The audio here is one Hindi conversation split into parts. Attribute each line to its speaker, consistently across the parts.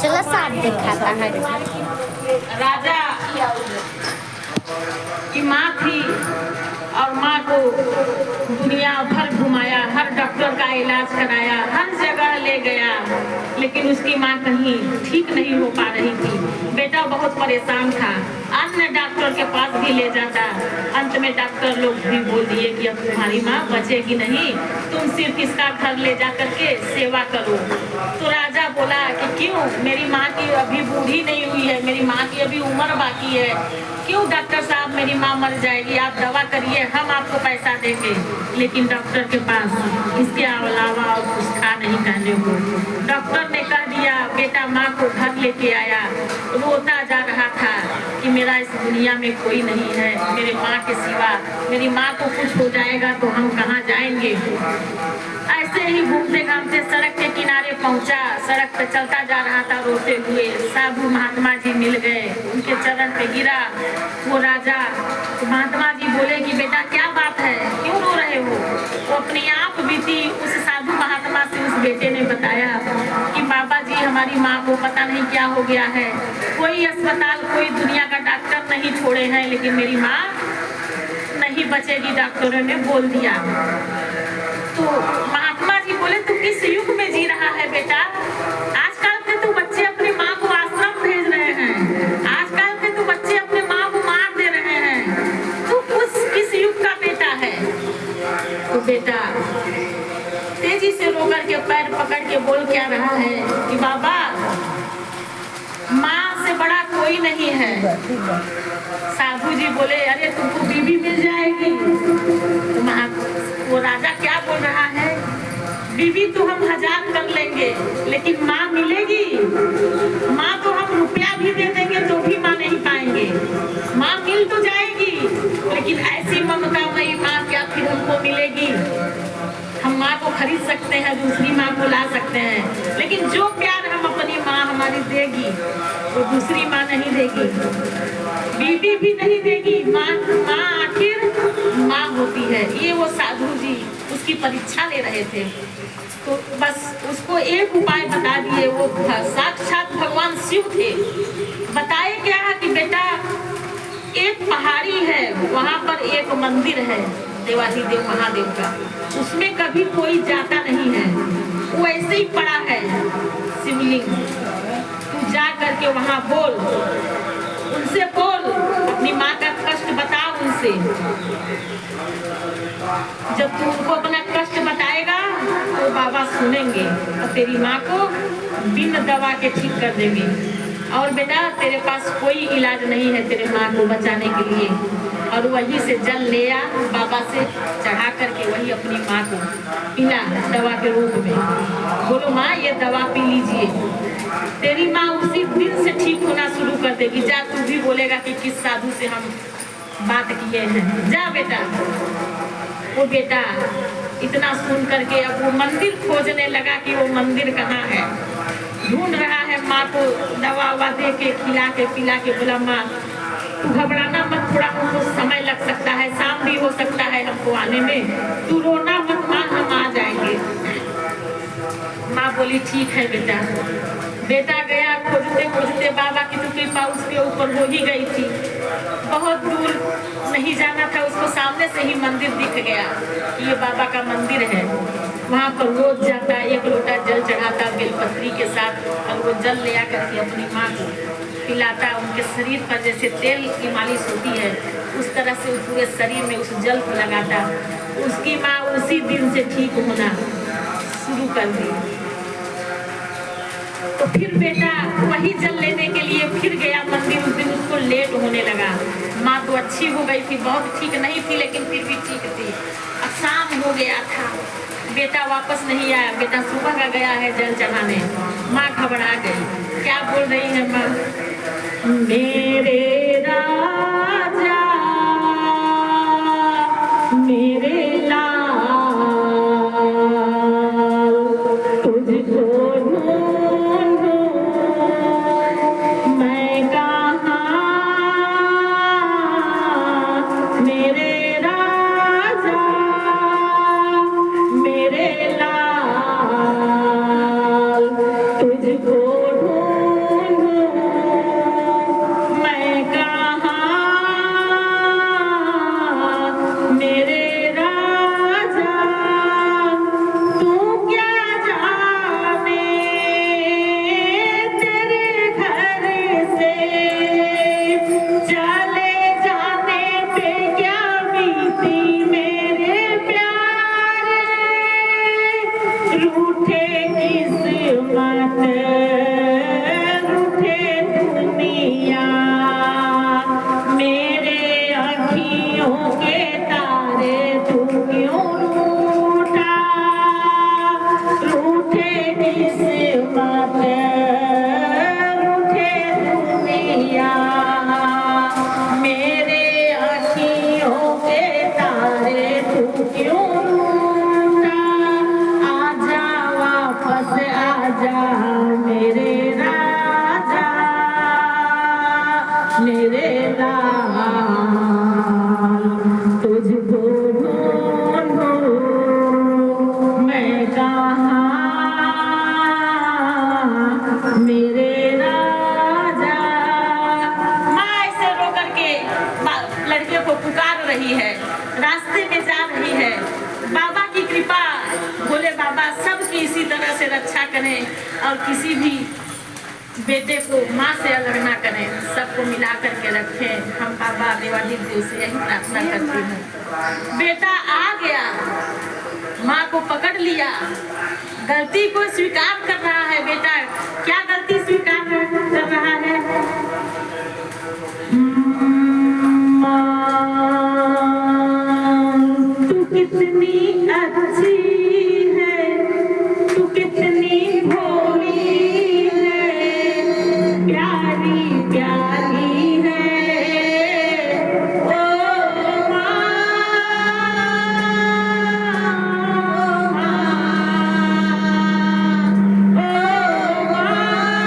Speaker 1: चलो साथ दिखाता है।
Speaker 2: राजा की माँ थी और माँ को दुनिया भर घुमाया, हर डॉक्टर का इलाज कराया, हर जगह ले गया, लेकिन उसकी माँ कहीं ठीक नहीं हो पा रही थी। बेटा बहुत परेशान था, अन्य डॉक्टर के पास भी ले जाता। अंत में डॉक्टर लोग भी बोल दिए कि अब तुम्हारी माँ बचेगी नहीं, तुम सिर्फ इसका घर ले जा करके सेवा करो। तो राजा बोला कि क्यों, मेरी माँ की अभी बूढ़ी नहीं हुई है, मेरी माँ की अभी उम्र बाकी है, क्यों डॉक्टर साहब मेरी माँ मर जाएगी, आप दवा करिए, हम आपको पैसा देंगे। लेकिन डॉक्टर के पास इसके अलावा और कुछ था नहीं कहने को। डॉक्टर ने कह दिया, बेटा माँ को घर लेके आया, रोता जा रहा था कि मेरा इस दुनिया में कोई नहीं है, मेरे माँ के सिवा, मेरी माँ को कुछ हो जाएगा तो हम कहाँ जाएंगे। ऐसे ही घूमते घामते सड़क के किनारे पहुंचा, सड़क पे चलता जा रहा था रोते हुए। साधु महात्मा जी मिल गए, उनके चरण पे गिरा वो राजा। तो महात्मा जी बोले कि बेटा क्या बात है, क्यों रो रहे हो। वो अपनी आप बीती उस साधु महात्मा से उस बेटे ने बताया कि बाबा जी हमारी माँ को पता नहीं क्या हो गया है, कोई अस्पताल कोई दुनिया का डॉक्टर नहीं छोड़े हैं, लेकिन मेरी माँ नहीं बचेगी, डॉक्टरों ने बोल दिया। तो महात्मा जी बोले तू किस युग में जी रहा है बेटा, आजकल के तो बच्चे अपनी माँ को आश्रम भेज रहे हैं, आजकल के तो बच्चे अपनी माँ को मार दे रहे हैं, तू किस युग का बेटा है। तो बेटा तेजी से रो करके पैर पकड़ के बोल क्या रहा है कि बाबा माँ से बड़ा कोई नहीं है। साधु जी बोले अरे तुमको बीवी मिल जाएगी। तो वो राजा क्या बोल रहा है, बीवी तो हम 1000 कर लेंगे, लेकिन माँ मिलेगी, माँ तो हम रुपया भी दे देंगे तो भी माँ नहीं पाएंगे। माँ मिल तो जाएगी, लेकिन ऐसी ममतामयी माँ क्या फिर हमको मिलेगी। हम माँ को खरीद सकते हैं, दूसरी माँ को ला सकते हैं, लेकिन जो प्यार हम अपनी माँ हमारी देगी वो दूसरी माँ नहीं देगी, बीवी भी नहीं देगी। माँ आखिर माँ होती है। ये वो साधु जी उसकी परीक्षा ले रहे थे, तो बस उसको एक उपाय बता दिए। वो साक्षात भगवान शिव थे। बताए क्या कि बेटा एक पहाड़ी है, वहाँ पर एक मंदिर है देवाधिदेव महादेव का, उसमें कभी कोई जाता नहीं है, वो ऐसे ही पड़ा है शिवलिंग। तू जा करके वहाँ बोल, उनसे बोल, अपनी माँ का कष्ट बता उनसे। जब तू उनको अपना कष्ट बताएगा तो बाबा सुनेंगे और तेरी माँ को बिन दवा के ठीक कर देंगे। और बेटा तेरे पास कोई इलाज नहीं है तेरे माँ को बचाने के लिए, और वहीं से जल ले आ, बाबा से चढ़ा करके वही अपनी माँ को पिला दवा के रूप में। बोलो माँ ये दवा पी लीजिए, तेरी माँ उसी दिन से ठीक होना शुरू कर देगी। जा तू भी बोलेगा कि किस साधु से हम बात किए हैं, जा बेटा। वो बेटा इतना सुन करके अब वो मंदिर खोजने लगा कि वो मंदिर कहाँ है, ढूंढ रहा है। माँ को दवा ववा दे के खिला के पिला के बोला माँ तू घबराना मत, थोड़ा हमको समय लग सकता है, शाम भी हो सकता है हमको आने में, तू रोना मत माँ, हम आ जाएंगे। माँ बोली ठीक है बेटा। बेटा गया, खोजते खोजते बाबा की तो कृपा उसके ऊपर हो ही गई थी। बहुत दूर नहीं जाना था उसको, सामने से ही मंदिर दिख गया, ये बाबा का मंदिर है। वहाँ पर रोज जाता, एक लोटा जल चढ़ाता बेलपत्री के साथ, और वो जल ले आकर के अपनी माँ को पिलाता। उनके शरीर पर जैसे तेल की मालिश होती है उस तरह से पूरे शरीर में उस जल को लगाता। उसकी माँ उसी दिन से ठीक होना शुरू कर दी। तो फिर बेटा वही जल लेने के लिए फिर गया मंदिर। उस दिन उसको लेट होने लगा। माँ तो अच्छी हो गई थी, बहुत ठीक नहीं थी लेकिन फिर भी ठीक थी। अब शाम हो गया था, बेटा वापस नहीं आया। बेटा सुबह का गया है जल चढ़ाने। माँ घबरा गई, क्या बोल रही है माँ, मेरे राजा मेरे लाल तुझको ढूंढूं मैं कहाँ, मेरे राजा मेरे लाल मत रूठे दुनिया, मेरे अखियों के तारे तू क्यों रूठा, रूठे किस्मत रूठे दुनिया, मेरे अखियों के तारे तू क्यों रूठा, आजा वापस आजा मेरे राजा, मेरे लाल, तुझको ढूंढूं मैं कहाँ, मेरे राजा। माँ ऐसे रो करके लड़कियों को पुकार रही है, रास्ते में जा रही है। बाबा की कृपा, बोले बाबा सबकी इसी तरह से रक्षा करें और किसी भी बेटे को माँ से अलग ना करें, सबको मिला करके रखें। हम बाबा देवादित्य देव से यही प्रार्थना करती हूँ। बेटा आ गया, माँ को पकड़ लिया, गलती को स्वीकार कर रहा है। बेटा क्या गलती स्वीकार कर रहा है? तू कितनी अच्छी है, तू कितनी भोली है, प्यारी प्यारी है ओ माँ, ओ माँ,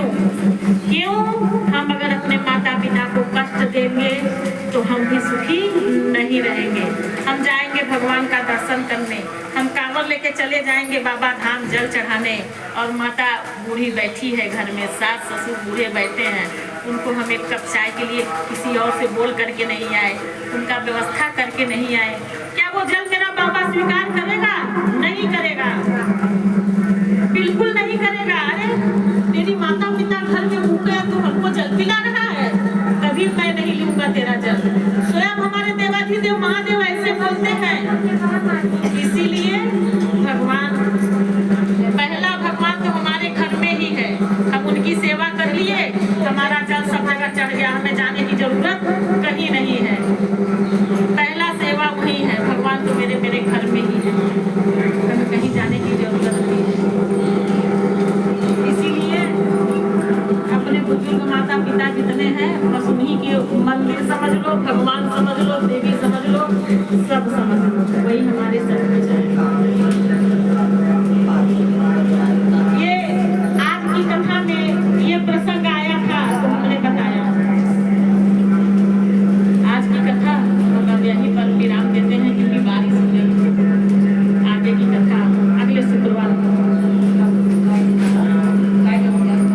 Speaker 2: क्यों हम अगर अपने माता पिता को कष्ट देंगे तो हम भी सुखी नहीं रहेंगे। हम जाएंगे भगवान का दर्शन करने, हम कांवर लेके चले जाएंगे बाबा धाम जल चढ़ाने, और माता बूढ़ी बैठी है घर में, सास ससुर बूढ़े बैठे हैं, उनको हम एक कप चाय के लिए किसी और से बोल करके नहीं आए, उनका व्यवस्था करके नहीं आए, क्या वो जल मेरा बाबा स्वीकार करेगा? नहीं करेगा, बिल्कुल नहीं करेगा। अरे तेरी माता पिता घर में भूखे हैं, तू हमको जल पिला रहा है, कभी मैं नहीं लूंगा तेरा जल। स्वयं हमारे देवाधिदेव महादेव ऐसे बोलते हैं। इसीलिए भगवान, पहला भगवान तो हमारे घर में ही है, हम उनकी सेवा कर लिए, हमारा जल सब जगह चढ़ गया, हमें जाने की जरूरत कहीं नहीं है। पहला सेवा वही है, भगवान तो मेरे घर में ही है, हमें कहीं जाने की जरूरत नहीं है। इसीलिए अपने बुजुर्ग माता पिता जितने हैं बस उन्हीं के मंदिर समझ लो, भगवान समझ लो, देवी समझ लो, सब समझ लो, वही हमारे सब कुछ है। ये आज की कथा में ये प्रसंग